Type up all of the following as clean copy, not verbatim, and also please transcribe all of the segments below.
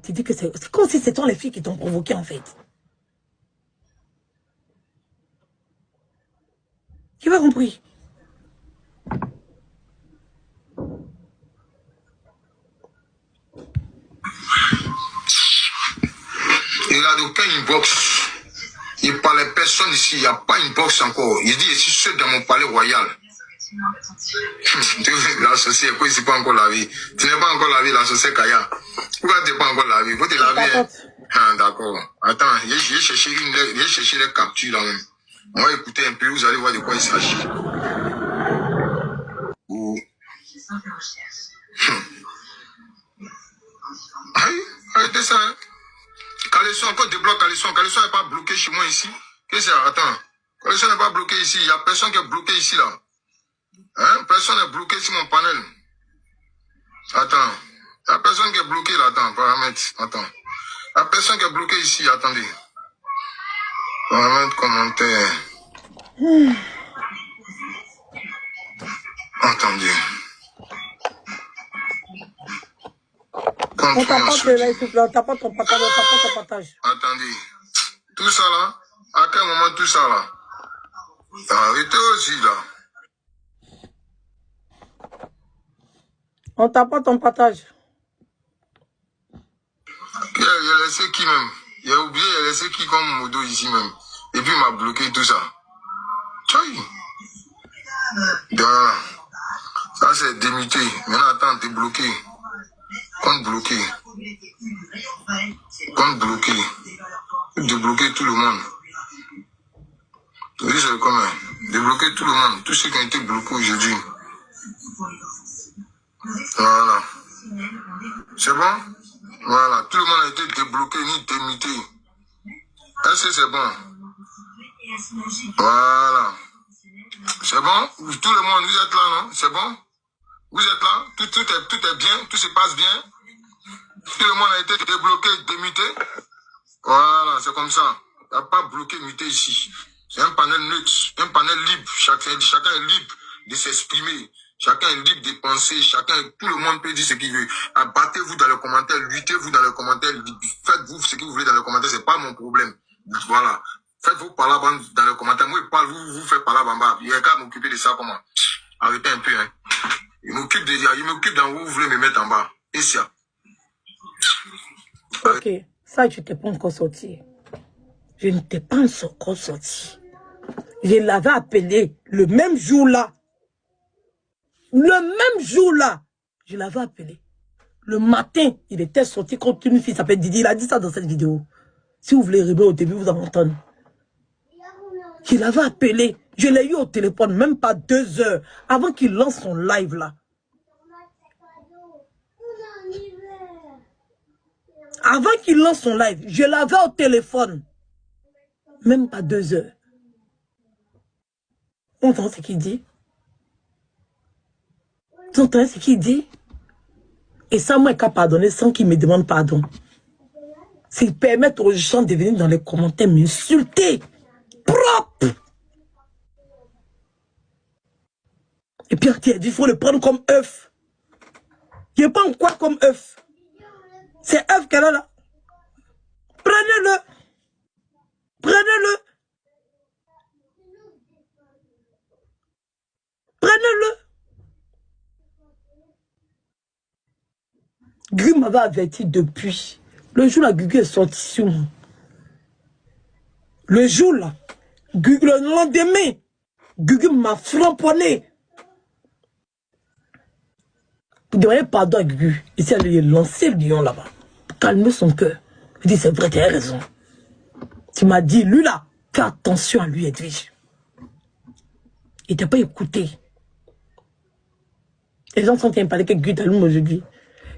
Tu dis que c'est comme si c'est toi les filles qui t'ont provoqué en fait. Tu m'as compris? Il n'y a aucun inbox. Il parlait personne ici. Il n'y a pas inbox encore. Il dit, je suis seul dans mon palais royal. L'associé, quoi, il n'est pas encore lavé. Tu n'es pas encore lavé, l'associé Kaya. Pourquoi tu n'es pas encore lavé? Faut te laver. Hein? Ah, d'accord. Attends, j'ai cherché les captures là même. On va écouter un peu, vous allez voir de quoi il s'agit. Arrêtez ça. Hein? Caleçon, encore débloque Caleçon. Caleçon n'est pas bloqué chez moi ici. Qu'est-ce que c'est? Attends. Caleçon n'est pas bloqué ici. Il n'y a personne qui est bloqué ici là. Hein? Personne n'est bloqué sur mon panel. Attends. Il n'y a personne qui est bloqué là. Attends, paramètres. Attends. Il n'y a personne qui est bloqué ici. Attendez. Paramètres, commentaires. Attendez. On t'apporte là, s'il te plaît. On t'apporte ton partage. On t'apporte ton partage. Attendez. Tout ça là. À quel moment tout ça là? Arrêtez aussi là. On t'apporte ton partage. Il a laissé qui même? Il a oublié, il a laissé qui comme modo ici même? Et puis il m'a bloqué tout ça. Tchaï. Voilà. Ça c'est démuté. Maintenant attends, t'es bloqué. Compte bloqué. Compte bloqué. Débloquer tout le monde. Oui, c'est comment? Débloquer tout le monde. Tous ceux qui ont été bloqués aujourd'hui. Voilà. C'est bon? Voilà. Tout le monde a été débloqué ni démuté. Est-ce que c'est bon? Voilà. C'est bon? Tout le monde, vous êtes là, non? C'est bon? Vous êtes là? Tout est bien? Tout se passe bien? Tout le monde a été débloqué, démuté? Voilà, c'est comme ça. Il n'y a pas bloqué, muté ici. C'est un panel neutre, un panel libre. Chacun est libre de s'exprimer. Chacun est libre de penser. Tout le monde peut dire ce qu'il veut. Abattez-vous dans les commentaires, luttez-vous dans les commentaires. Faites-vous ce que vous voulez dans les commentaires. C'est pas mon problème. Voilà. Faites-vous parler dans les commentaires. Moi, je parle, vous faites parler en bas. Il y a qu'à m'occuper de ça comment? Arrêtez un peu, hein. Il m'occupe d'en haut, vous voulez me mettre en bas. Et ça. Ok. Ça, je ne t'ai pas encore sorti. Je ne t'ai pas encore sorti. Je l'avais appelé le même jour-là. Le même jour-là. Je l'avais appelé. Le matin, il était sorti contre une fille qui s'appelle Didi. Il a dit ça dans cette vidéo. Si vous voulez rêver au début, vous allez entendre. Je l'avais appelé. Je l'ai eu au téléphone, même pas 2 heures, avant qu'il lance son live là. Avant qu'il lance son live, je l'avais au téléphone. Même pas 2 heures. On entend ce qu'il dit. Tu entends ce qu'il dit? Et ça, moi, qu'à pardonner sans qu'il me demande pardon. S'il permet aux gens de venir dans les commentaires m'insulter. Propre. Et puis, il faut le prendre comme œuf. Il prend quoi comme œuf? C'est œuf qu'elle a là. Prenez-le. Prenez-le. Prenez-le. Gugu m'avait averti depuis. Le jour là, Gugu est sorti sur moi. Le jour là, Gugu, le lendemain, Gugu m'a framponné. Vous demandez pardon à Gugu. Ici, elle lui a lancé le lion là-bas. Calmer son cœur. Il dit, c'est vrai, tu as raison. Tu m'as dit, lui là, fais attention à lui, Edwige. Il t'a pas écouté. Les gens sont en train de parler que Gugu t'allume aujourd'hui.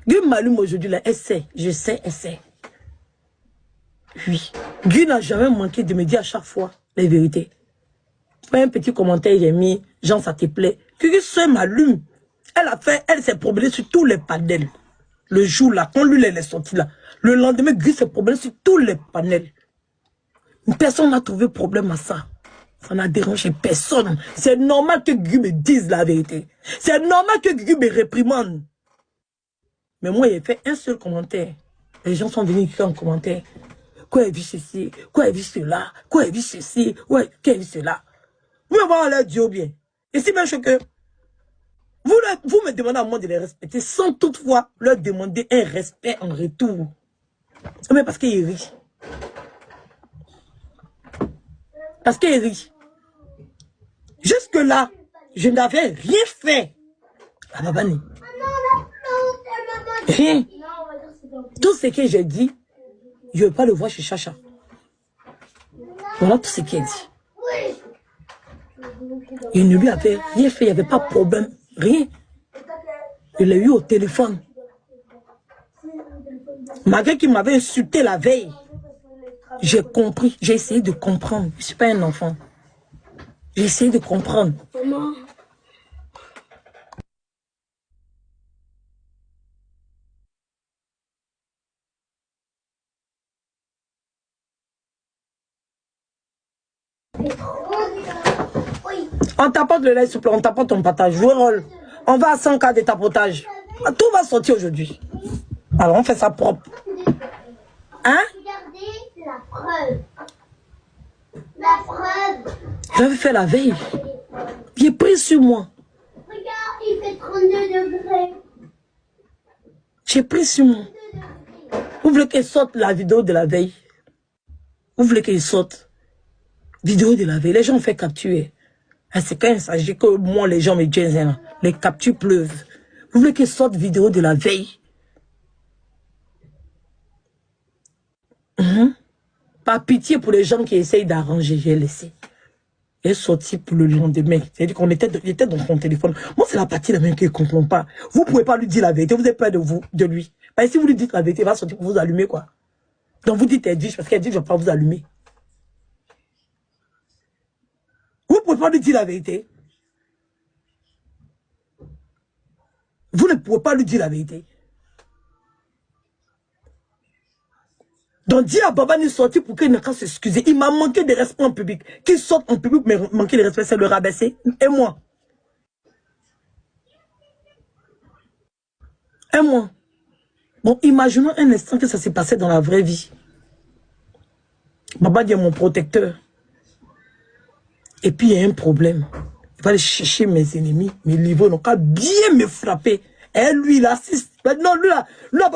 Gugu m'allume aujourd'hui là, essaie. Je sais, essaie. Oui. Gugu n'a jamais manqué de me dire à chaque fois les vérités. Pas un petit commentaire, j'ai mis, Jean, ça te plaît. Gugu seul m'allume. Elle s'est promenée sur tous les panels. Le jour là, quand lui elle est sortie là, le lendemain, Gugu s'est promené sur tous les panels. Personne n'a trouvé problème à ça. Ça n'a dérangé personne. C'est normal que Gugu me dise la vérité. C'est normal que Gugu me réprimande. Mais moi, j'ai fait un seul commentaire. Les gens sont venus écrire en commentaire. Quoi a vu ceci? Quoi a vu cela? Quoi a vu ceci? Ouais, quoi a vu cela? Vous me voir leur dire bien. Et c'est même chose que vous me demandez à moi de les respecter sans toutefois leur demander un respect en retour. Mais parce qu'il est riche. Parce qu'il est riche. Jusque-là, je n'avais rien fait à Babani. Rien. Tout ce que j'ai dit, je ne veux pas le voir chez Chacha. Voilà tout ce qu'il a dit. Il ne lui avait rien fait, il n'y avait pas de problème, rien. Je l'ai eu au téléphone. Malgré qu'il m'avait insulté la veille, j'ai compris, j'ai essayé de comprendre. Je ne suis pas un enfant. J'ai essayé de comprendre. Maman. On tapote le lait, s'il vous plaît, on tapote ton partage. Jouez rôle. On va à 100 cas de tapotage. Tout va sortir aujourd'hui. Alors on fait ça propre. Hein? Regardez la preuve. La preuve. J'avais fait la veille. J'ai pris sur moi. Regarde, il fait 32 degrés. J'ai pris sur moi. Vous voulez qu'elle sorte la vidéo de la veille? Vous voulez qu'elle sorte? Vidéo de la veille. Les gens ont fait capturer. C'est quand il s'agit que moi, les gens me disent, les captures pleuvent. Vous voulez qu'elle sorte vidéo de la veille? Par pitié pour les gens qui essayent d'arranger, j'ai laissé. Elle est sortie pour le lendemain. C'est-à-dire qu'on était dans son téléphone. Moi, c'est la partie de la main qui ne comprend pas. Vous ne pouvez pas lui dire la vérité. Vous avez peur de lui. Parce que si vous lui dites la vérité, il va sortir pour vous allumer, quoi. Donc vous dites Edwige, parce qu'elle dit que je ne vais pas vous allumer. Vous ne pouvez pas lui dire la vérité. Vous ne pouvez pas lui dire la vérité. Donc, dis à Babani de sortir pour qu'il ne puisse s'excuser. Il m'a manqué de respect en public. Qu'il sorte en public, mais manquer de respect, c'est le rabaisser. Et moi? Et moi? Bon, imaginons un instant que ça s'est passé dans la vraie vie. Babani est mon protecteur. Et puis, il y a un problème. Il va aller chercher mes ennemis, mes livres, donc à bien me frapper. Et lui, il assiste. Non, lui, là,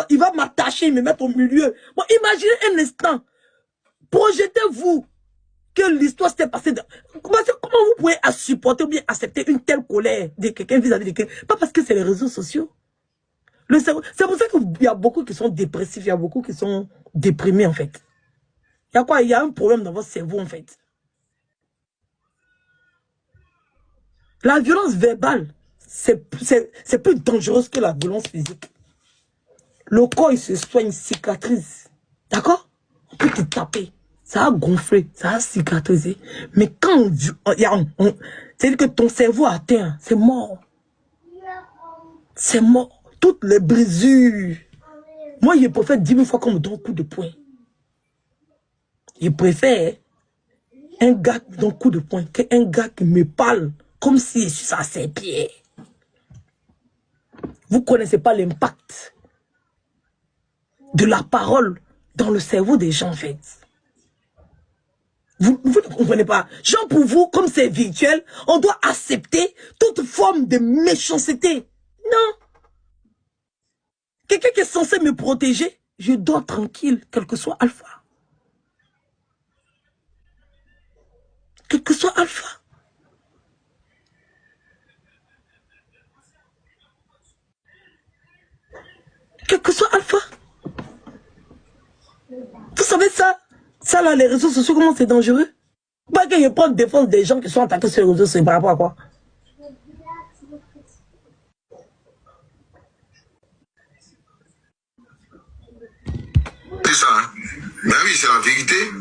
il va m'attacher, il me mettre au milieu. Bon, imaginez un instant. Projetez-vous que l'histoire s'était passée. Comment vous pouvez supporter ou bien accepter une telle colère de quelqu'un vis-à-vis de quelqu'un? Pas parce que c'est les réseaux sociaux. C'est pour ça qu'il y a beaucoup qui sont dépressifs, il y a beaucoup qui sont déprimés, en fait. Il y a quoi? Il y a un problème dans votre cerveau, en fait. La violence verbale, c'est plus dangereux que la violence physique. Le corps, il se soigne, cicatrise. D'accord? On peut te taper. Ça a gonflé, ça a cicatrisé. Mais quand c'est-à-dire que ton cerveau atteint, c'est mort. C'est mort. Toutes les brisures. Moi, je préfère 10 000 fois qu'on me donne un coup de poing. Je préfère un gars qui me donne un coup de poing qu'un gars qui me parle comme si je suis à ses pieds. Vous ne connaissez pas l'impact de la parole dans le cerveau des gens, en fait. Vous ne comprenez pas. Genre, pour vous, comme c'est virtuel, on doit accepter toute forme de méchanceté. Non. Quelqu'un qui est censé me protéger, je dors tranquille, quel que soit Alpha. Quel que soit Alpha. Quel que soit Alpha. Vous savez ça? Ça là, les réseaux sociaux, comment c'est dangereux? Pas que je prends défense des gens qui sont attaqués sur les réseaux sociaux, par rapport à quoi? C'est ça, hein? Ben oui, c'est la vérité.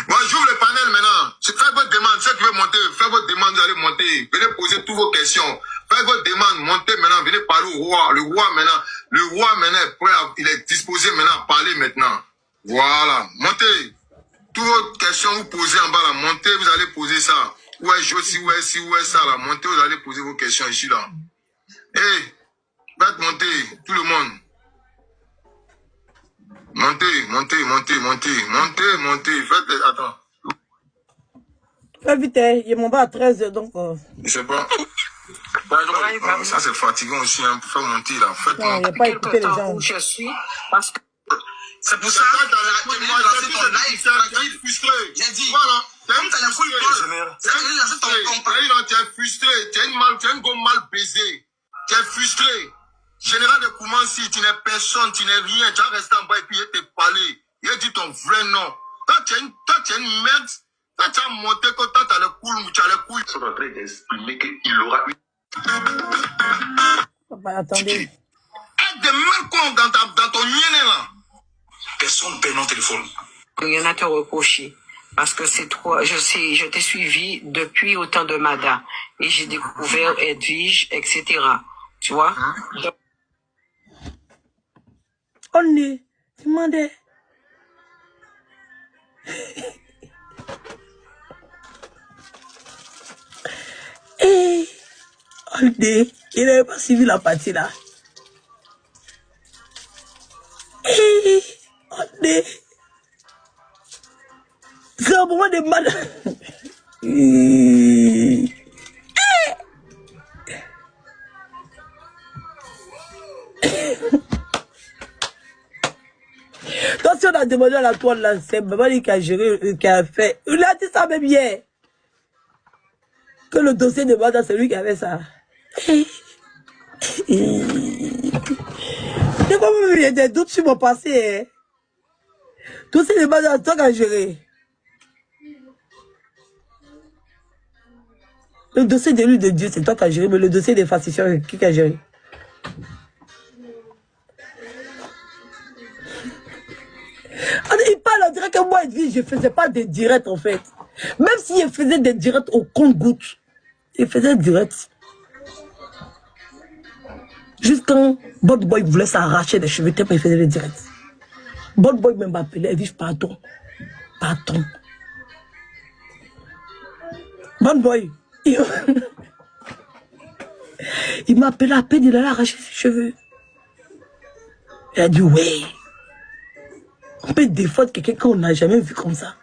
Moi, j'ouvre le panel maintenant. Faites votre demande. Ceux qui veulent monter, faites votre demande, vous allez monter. Venez poser toutes vos questions. Faites votre demande, montez maintenant. Venez parler au roi. Le roi maintenant est prêt, il est disposé maintenant à parler maintenant. Voilà. Montez. Toutes vos questions, vous posez en bas là. Montez, vous allez poser ça. Où est Josie, où est ci, où est ça là. Montez, vous allez poser vos questions ici là. Hey, Faites monter, tout le monde. Montez. Faites, attends. Fais vite, il m'en va à 13, donc... Je sais pas. Ça, c'est fatigant aussi, hein, pour faire monter, là. Faites non, il n'y a pas écouté les gens. Je suis, parce que... C'est pour ça que tu es frustré. J'ai dit, voilà. Tu es frustré. Tu es une gomme mal baisée. Tu es frustré. Général de Koumansi, tu n'es personne, tu n'es rien. Tu as resté en bas et puis il te parlé. Il a dit ton vrai nom. Toi, tu es une merde. Quand tu as monté, quand tu as les couilles, tu as les couilles. Ils sont en train d'exprimer qu'il aura eu. Attendez. Aide des mêmes cons dans ton mien là. Personne ne paie non téléphone. Rien à te reprocher. Parce que c'est toi, je t'ai suivi depuis au temps de Mada. Et j'ai découvert Edwige, etc. Tu vois? On est. Tu demandais. Et. On est. Il n'avait pas suivi la partie là. Et. On est. C'est un moment de malade. Donc si on a demandé à la toile là, c'est Maman qui a géré, qui a fait. Il a dit ça même hier. Que le dossier de Mada, c'est lui qui avait ça. C'est comme il y a des doutes sur mon passé. Hein. Dossier de Mada, c'est toi qui a géré. Le dossier de lui de Dieu, c'est toi qui as géré, mais le dossier des falsifiants, qui a géré? Il parle, on dirait que moi, je ne faisais pas des directs en fait. Même si je faisais des directs au compte-gouttes, il faisait des directs. Juste quand Bad Boy voulait s'arracher les cheveux, il faisait des directs. Bad Boy même m'appelait, il dit pardon. Pardon. Bad Boy. Il m'a appelé à peine, il allait arracher ses cheveux. Il a dit, oui. On peut défendre quelqu'un qu'on n'a jamais vu comme ça.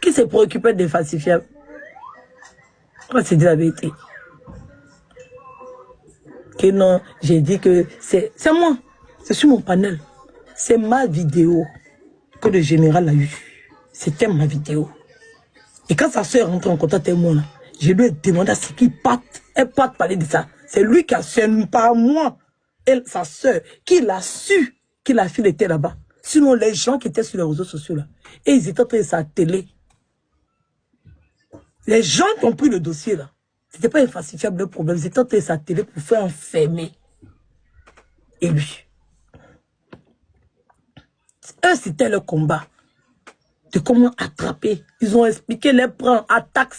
Qui s'est préoccupé des falsifiables? On va se dire la vérité. Que non, j'ai dit que c'est moi. C'est sur mon panel. C'est ma vidéo que le général a eue. C'était ma vidéo. Et quand sa soeur rentre en contact avec moi, là, je lui ai demandé à ce qu'il parte. Elle parte parler de ça. C'est lui qui a su, pas moi. Elle, sa soeur, qui l'a su que la fille était là-bas. Sinon, les gens qui étaient sur les réseaux sociaux, là, et ils étaient en train de sa télé. Les gens qui ont pris le dossier, là, c'était pas infalsifiable le problème. Ils étaient en train de sa télé pour faire enfermer. Et lui. Eux, c'était le combat. De comment attraper. Ils ont expliqué les plans, attaques,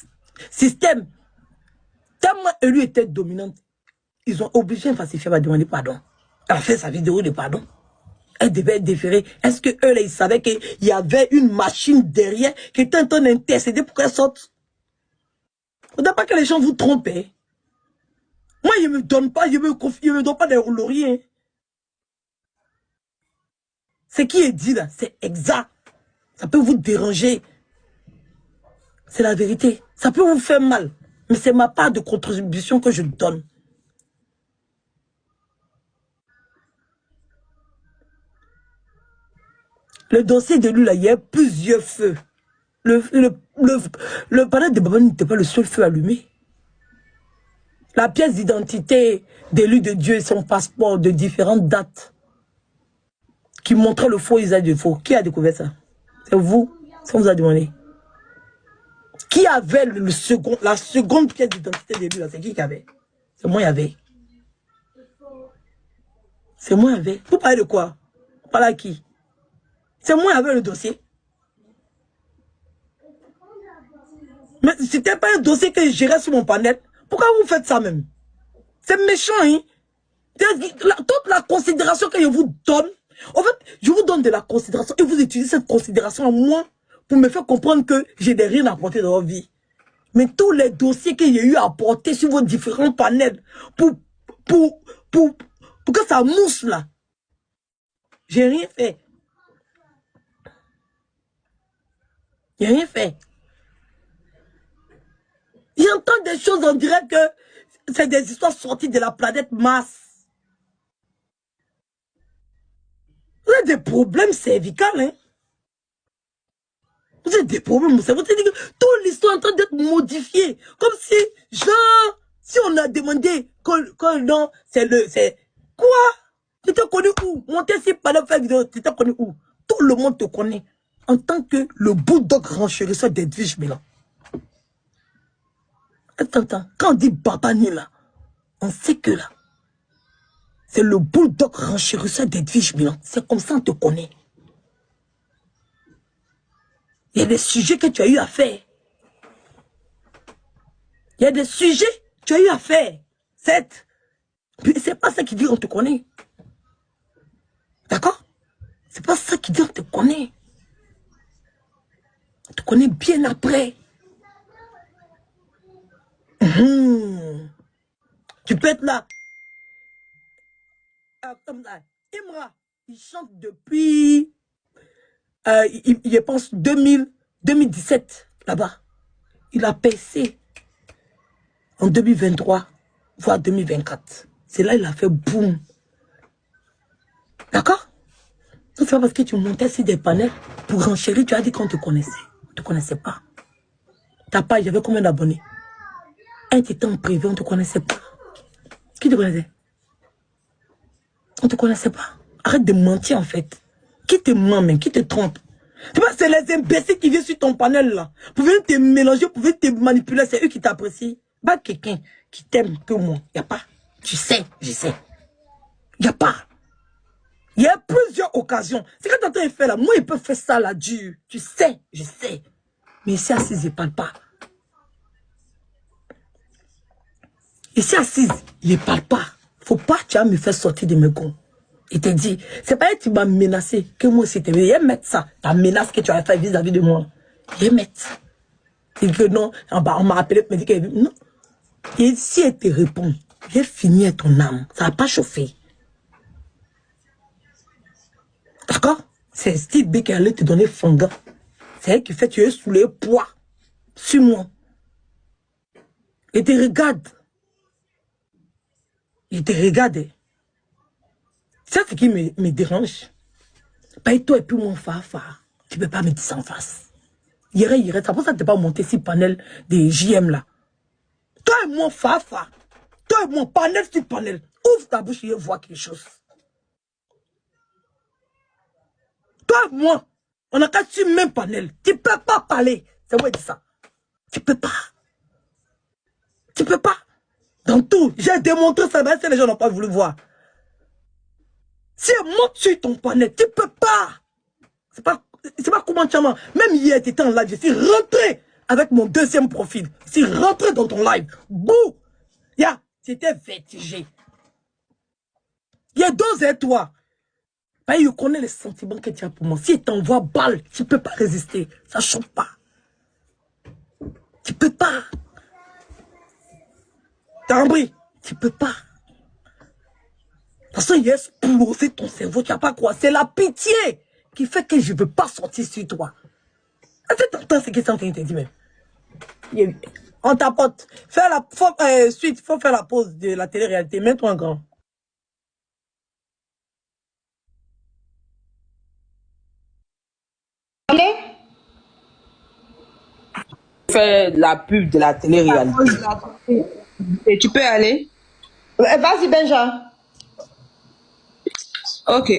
système. Tellement lui était dominante, ils ont obligé un falsifiable à demander pardon. Elle a fait sa vidéo de pardon. Elle devait être déférée. Est-ce que eux, là, ils savaient qu'il y avait une machine derrière qui était en train d'intercéder pour qu'elle sorte? Il ne faut pas que les gens vous trompent. Hein. Moi, je ne me donne pas, je me donne pas des lauriers. Ce qui est dit là, c'est exact. Ça peut vous déranger. C'est la vérité. Ça peut vous faire mal. Mais c'est ma part de contribution que je donne. Le dossier de lui, là, il y a plusieurs feux. Le panel de Baba n'était pas le seul feu allumé. La pièce d'identité d'élu de Dieu et son passeport de différentes dates qui montraient le faux usage du faux. Qui a découvert ça? C'est vous. Ça vous a demandé. Qui avait la seconde pièce d'identité d'élu là? C'est qui avait? C'est moi, il y avait. C'est moi, il y avait. Vous parlez de quoi? Vous parlez à qui? C'est moi, il y avait le dossier. Mais c'était pas un dossier que je gérais sur mon panel. Pourquoi vous faites ça même? C'est méchant, hein? Toute la considération que je vous donne, en fait, je vous donne de la considération et vous utilisez cette considération à moi pour me faire comprendre que j'ai des rien à apporter dans votre vie. Mais tous les dossiers qu'il y a eu à porter sur vos différents panels pour que ça mousse là, j'ai rien fait. J'ai rien fait. J'entends des choses, on dirait que c'est des histoires sorties de la planète Mars. Vous avez des problèmes cervicaux, hein? Vous avez des problèmes, vous savez, toute l'histoire est en train d'être modifiée. Comme si, genre, si on a demandé que non, c'est quoi? Tu t'es connu où? Monter si pas la faire vidéo, tu t'es connu où? Tout le monde te connaît. En tant que le bulldog renchérisseur d'Edwige Milan. Attends, quand on dit Babani là, on sait que là, c'est le bulldog renchérisseur d'Edwige Milan. C'est comme ça on te connaît. Il y a des sujets que tu as eu à faire. Il y a des sujets que tu as eu à faire. C'est pas ça qui dit on te connaît. D'accord? C'est pas ça qui dit on te connaît. On te connaît bien après. Tu peux être là. Comme ça. Imra, il chante depuis, je pense, 2017, là-bas. Il a percé en 2023, voire 2024. C'est là qu'il a fait boum. D'accord? C'est pas parce que tu montais sur des panels pour renchérir, tu as dit qu'on te connaissait. On ne te connaissait pas. Ta page, il y avait combien d'abonnés? Un était en privé, on ne te connaissait pas. Qui te connaissait? On ne te connaissait pas. Arrête de mentir en fait. Qui te ment même? Qui te trompe? Tu vois, c'est les imbéciles qui viennent sur ton panel là. Pour venir te mélanger, pour venir te manipuler, c'est eux qui t'apprécient. Pas quelqu'un qui t'aime que moi. Il n'y a pas. Tu sais, je sais. Il n'y a pas. Il y a plusieurs occasions. C'est quand tu as fait là, moi il peut faire ça là, dur. Tu sais, je sais. Mais ici assise, il ne parle pas. Ici assise, il ne parle pas. Faut pas que tu vas me faire sortir de mes gonds. Il te dit, c'est pas que tu m'as menacé, que moi aussi, il y a mettre ça, ta menace que tu as fait vis-à-vis de moi. Il y a mettre. Il dit que non, on m'a appelé, me dit que non. Et si elle te répond, j'ai fini avec ton âme, ça va pas chauffer. D'accord? C'est Steve B qui allait te donner fondant. C'est elle qui fait que tu es sous les poids. Sur moi. Et te regarde. Il te regarde. C'est ce qui me dérange. Pas toi et puis mon fafa. Tu peux pas me dire ça en face. Irait. C'est pour ça que tu n'es pas monté sur le panel des JM là. Toi et mon fafa. Toi et mon panel sur panel. Ouvre ta bouche et vois quelque chose. Toi et moi, on a qu'à sur le même panel. Tu peux pas parler. C'est moi qui dis ça. Tu peux pas. Tu peux pas. Dans tout, j'ai démontré ça, mais les gens n'ont pas voulu voir. Si elle monte sur ton panel, tu peux pas. C'est pas comment tu m'as. Même hier, tu étais en live, je suis rentré avec mon deuxième profil. Je suis rentré dans ton live. Bouh! C'était vertigé. Il y a deux et toi. Ben, je connais les sentiments que tu as pour moi. Si tu t'envoie balle, tu ne peux pas résister. Ça ne choque pas. Tu ne peux pas. T'as compris? Tu ne peux pas. Parce qu'il a explosé ton cerveau, tu n'as pas quoi. C'est la pitié qui fait que je ne veux pas sortir sur toi. Est-ce que tu entends ce que c'est en train de te dire même? On tapote. Suite, il faut faire la pause de la télé-réalité. Mets-toi en grand. Fais la pub de la télé-réalité. Et tu peux aller? Vas-y, Benja. Ok.